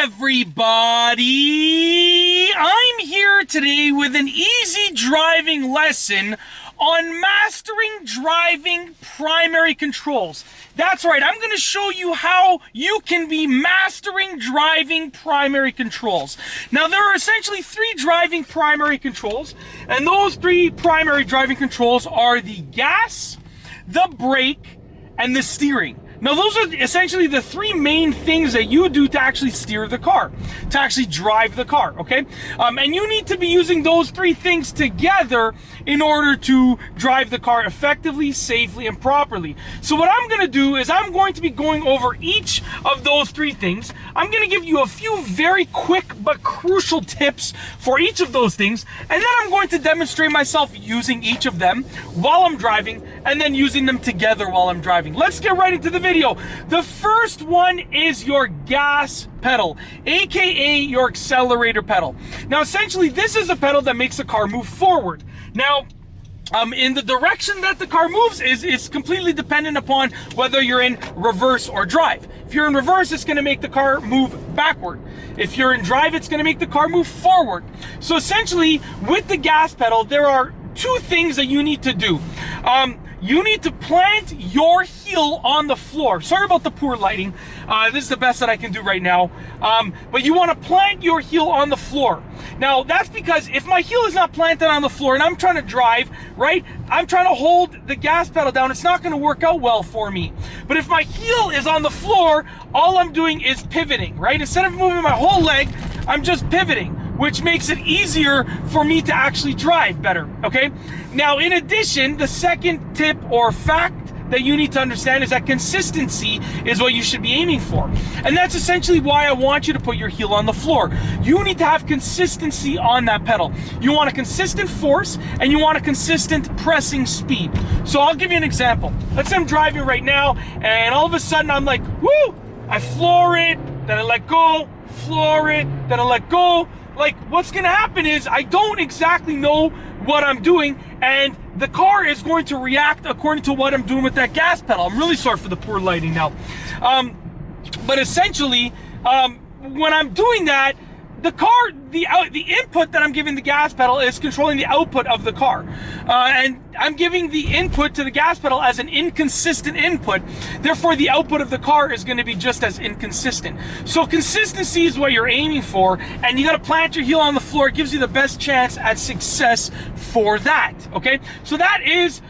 everybody! I'm here today with an easy driving lesson on mastering driving primary controls. That's right, I'm going to show you how you can be mastering driving primary controls. Now, there are essentially three driving primary controls, and those three primary driving controls are the gas, the brake, and the steering. Now, those are essentially the three main things that you do to actually steer the car, to actually drive the car, okay? And you need to be using those three things together in order to drive the car effectively, safely, and properly. So what I'm going to do is I'm going to be going over each of those three things. I'm going to give you a few very quick but crucial tips for each of those things, and then I'm going to demonstrate myself using each of them while I'm driving, and then using them together while I'm driving. Let's get right into the video. The first one is your gas pedal, aka your accelerator pedal. Now, essentially, this is a pedal that makes the car move forward. Now, in the direction that the car moves is completely dependent upon whether you're in reverse or drive. If you're in reverse, it's going to make the car move backward. If you're in drive, it's going to make the car move forward. So essentially, with the gas pedal, there are two things that you need to do. You need to plant your heel on the floor. Sorry about the poor lighting. This is the best that I can do right now. But you want to plant your heel on the floor. Now, that's because if my heel is not planted on the floor and I'm trying to drive, right, I'm trying to hold the gas pedal down, it's not going to work out well for me. But if my heel is on the floor, all I'm doing is pivoting, right? Instead of moving my whole leg, I'm just pivoting, which makes it easier for me to actually drive better, okay? Now, in addition, the second tip or fact that you need to understand is that consistency is what you should be aiming for. And that's essentially why I want you to put your heel on the floor. You need to have consistency on that pedal. You want a consistent force, and you want a consistent pressing speed. So I'll give you an example. Let's say I'm driving right now, and all of a sudden I'm like, woo! I floor it, then I let go, floor it, then I let go. Like, what's gonna happen is I don't exactly know what I'm doing, and the car is going to react according to what I'm doing with that gas pedal. I'm really sorry for the poor lighting now. But essentially, when I'm doing that, the car, the input that I'm giving the gas pedal is controlling the output of the car. And I'm giving the input to the gas pedal as an inconsistent input. Therefore, the output of the car is going to be just as inconsistent. So consistency is what you're aiming for, and you got to plant your heel on the floor. It gives you the best chance at success for that, okay? So that is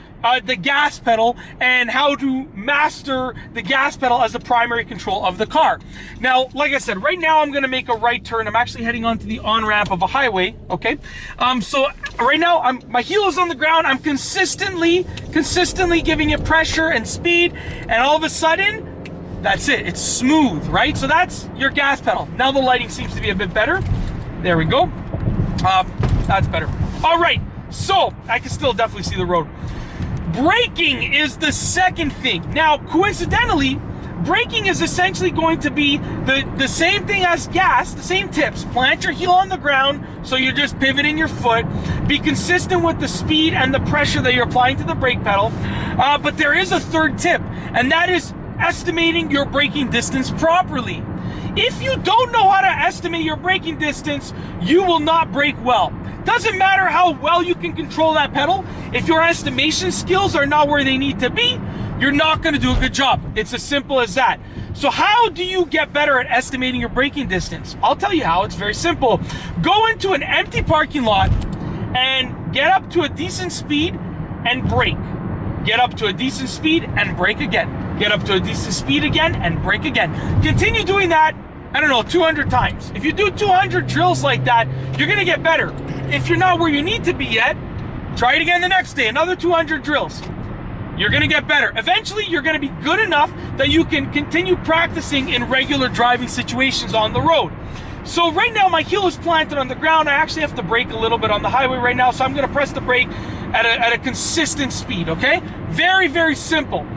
the gas pedal and how to master the gas pedal as the primary control of the car. Now, like I said, right now I'm going to make a right turn. I'm actually heading onto the on-ramp of a highway, okay? So right now my heel is on the ground. I'm consistently giving it pressure and speed, and all of a sudden, that's it. It's smooth, right? So that's your gas pedal. Now the lighting seems to be a bit better. There we go. That's better. All right, so I can still definitely see the road. Braking is the second thing. Now, coincidentally, braking is essentially going to be the same thing as gas, the same tips. Plant your heel on the ground, so you're just pivoting your foot. Be consistent with the speed and the pressure that you're applying to the brake pedal. But there is a third tip, and that is estimating your braking distance properly. If you don't know how to estimate your braking distance, you will not brake well. Doesn't matter how well you can control that pedal. If your estimation skills are not where they need to be, you're not going to do a good job. It's as simple as that. So how do you get better at estimating your braking distance? I'll tell you how. It's very simple. Go into an empty parking lot and get up to a decent speed and brake. Get up to a decent speed and brake again. Get up to a decent speed again and brake again. Continue doing that, I don't know, 200 times. If you do 200 drills like that, you're going to get better. If you're not where you need to be yet, try it again the next day, another 200 drills. You're going to get better. Eventually, you're going to be good enough that you can continue practicing in regular driving situations on the road. So right now, my heel is planted on the ground. I actually have to brake a little bit on the highway right now, so I'm going to press the brake at a consistent speed, okay? Very, very simple.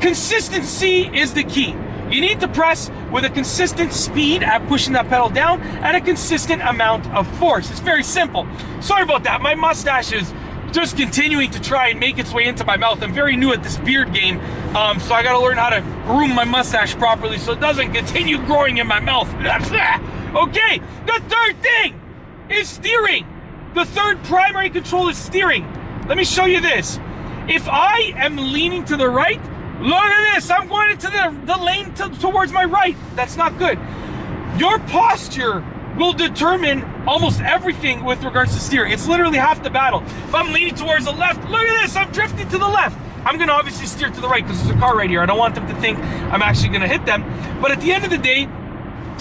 Consistency is the key. You need to press with a consistent speed at pushing that pedal down and a consistent amount of force. It's very simple. Sorry about that. My mustache is just continuing to try and make its way into my mouth. I'm very new at this beard game, so I gotta learn how to groom my mustache properly so it doesn't continue growing in my mouth. Okay, the third thing is steering. The third primary control is steering. Let me show you this. If I am leaning to the right, look at this, I'm going into the lane towards my right. That's not good. Your posture will determine almost everything with regards to steering. It's literally half the battle. If I'm leaning towards the left, look at this, I'm drifting to the left. I'm gonna obviously steer to the right because there's a car right here. I don't want them to think I'm actually gonna hit them. But at the end of the day,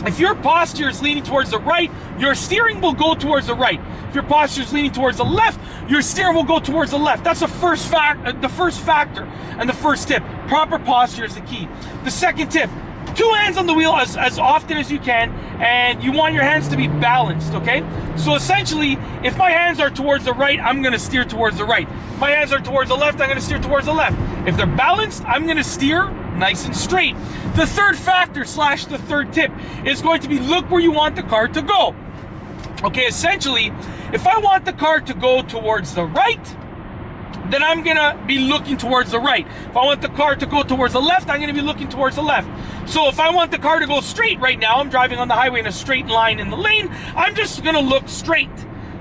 if your posture is leaning towards the right, your steering will go towards the right. If your posture is leaning towards the left, your steering will go towards the left. That's the first factor and the first tip. Proper posture is the key. The second tip, 2 hands on the wheel as often as you can, and you want your hands to be balanced, okay? So essentially, if my hands are towards the right, I'm gonna steer towards the right. If my hands are towards the left, I'm gonna steer towards the left. If they're balanced, I'm gonna steer nice and straight. The third factor / the third tip is going to be look where you want the car to go. Okay, essentially, if I want the car to go towards the right, then I'm gonna be looking towards the right. If I want the car to go towards the left, I'm gonna be looking towards the left. So if I want the car to go straight right now, I'm driving on the highway in a straight line in the lane, I'm just gonna look straight.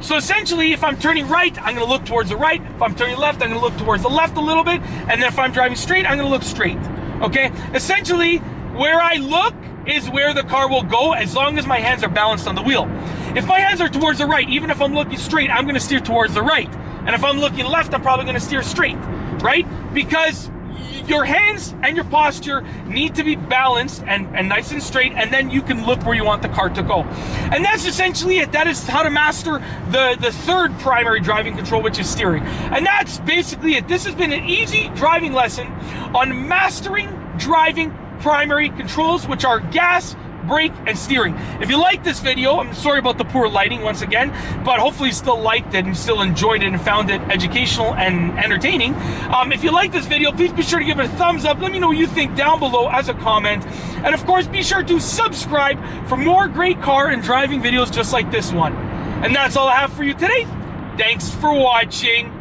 So essentially, if I'm turning right, I'm gonna look towards the right. If I'm turning left, I'm gonna look towards the left a little bit. And then if I'm driving straight, I'm gonna look straight, okay? Essentially, where I look is where the car will go as long as my hands are balanced on the wheel. If my hands are towards the right, even if I'm looking straight, I'm gonna steer towards the right. And if I'm looking left, I'm probably gonna steer straight, right? Because your hands and your posture need to be balanced and nice and straight, and then you can look where you want the car to go. And that's essentially it. That is how to master the third primary driving control, which is steering. And that's basically it. This has been an easy driving lesson on mastering driving primary controls, which are gas, brake, and steering. If you like this video, I'm sorry about the poor lighting once again, but hopefully you still liked it and still enjoyed it and found it educational and entertaining. If you like this video, please be sure to give it a thumbs up. Let me know what you think down below as a comment. And of course, be sure to subscribe for more great car and driving videos just like this one. And that's all I have for you today. Thanks for watching.